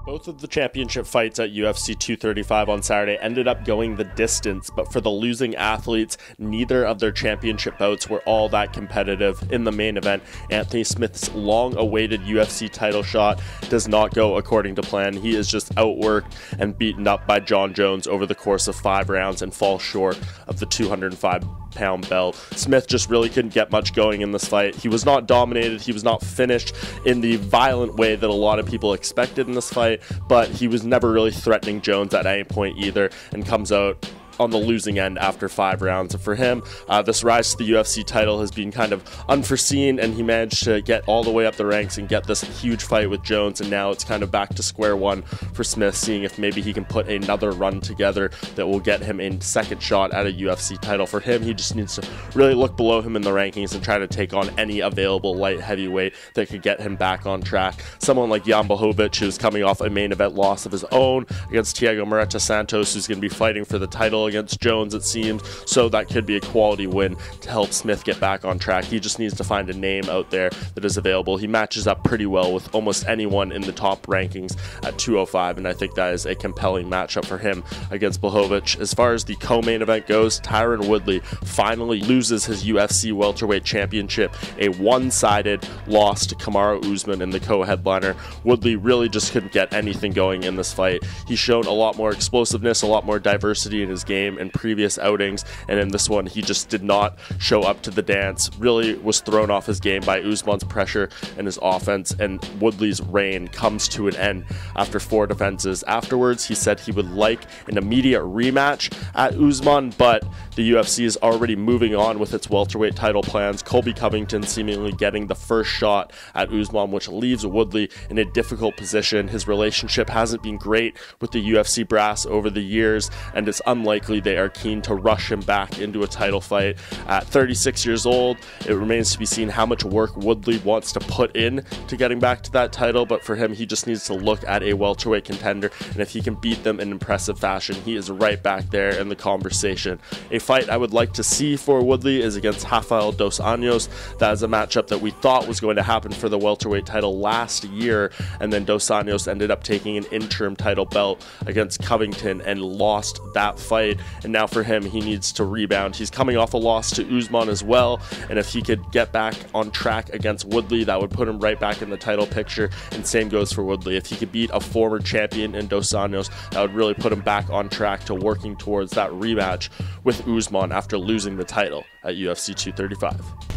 Both of the championship fights at UFC 235 on Saturday ended up going the distance, but for the losing athletes, neither of their championship bouts were all that competitive. In the main event, Anthony Smith's long-awaited UFC title shot does not go according to plan. He is just outworked and beaten up by Jon Jones over the course of 5 rounds and falls short of the 205-pound belt. Smith just really couldn't get much going in this fight. He was not dominated, he was not finished in the violent way that a lot of people expected in this fight, but he was never really threatening Jones at any point either, and comes out on the losing end after 5 rounds. And for him, this rise to the UFC title has been kind of unforeseen, and he managed to get all the way up the ranks and get this huge fight with Jones, and now it's kind of back to square one for Smith, seeing if maybe he can put another run together that will get him a second shot at a UFC title. For him, he just needs to really look below him in the rankings and try to take on any available light heavyweight that could get him back on track. Someone like Jan Blachowicz, who's coming off a main event loss of his own against Thiago Marreta Santos, who's going to be fighting for the title against Jones, it seems, so that could be a quality win to help Smith get back on track. He just needs to find a name out there that is available. He matches up pretty well with almost anyone in the top rankings at 205, and I think that is a compelling matchup for him against Blachowicz. As far as the co-main event goes, Tyron Woodley finally loses his UFC welterweight championship, a one-sided loss to Kamaru Usman in the co-headliner. Woodley really just couldn't get anything going in this fight. He's shown a lot more explosiveness, a lot more diversity in his game in previous outings, and in this one he just did not show up to the dance. Really was thrown off his game by Usman's pressure and his offense, and Woodley's reign comes to an end after 4 defenses. Afterwards, he said he would like an immediate rematch at Usman, but the UFC is already moving on with its welterweight title plans. Colby Covington seemingly getting the first shot at Usman, which leaves Woodley in a difficult position. His relationship hasn't been great with the UFC brass over the years, and it's unlikely they are keen to rush him back into a title fight. At 36 years old, it remains to be seen how much work Woodley wants to put in to getting back to that title, but for him, he just needs to look at a welterweight contender, and if he can beat them in impressive fashion, he is right back there in the conversation. A fight I would like to see for Woodley is against Rafael dos Anjos. That is a matchup that we thought was going to happen for the welterweight title last year, and then dos Anjos ended up taking an interim title belt against Covington and lost that fight, and now for him, he needs to rebound. He's coming off a loss to Usman as well, and if he could get back on track against Woodley, that would put him right back in the title picture, and same goes for Woodley. If he could beat a former champion in dos Anjos, that would really put him back on track to working towards that rematch with Usman after losing the title at UFC 235.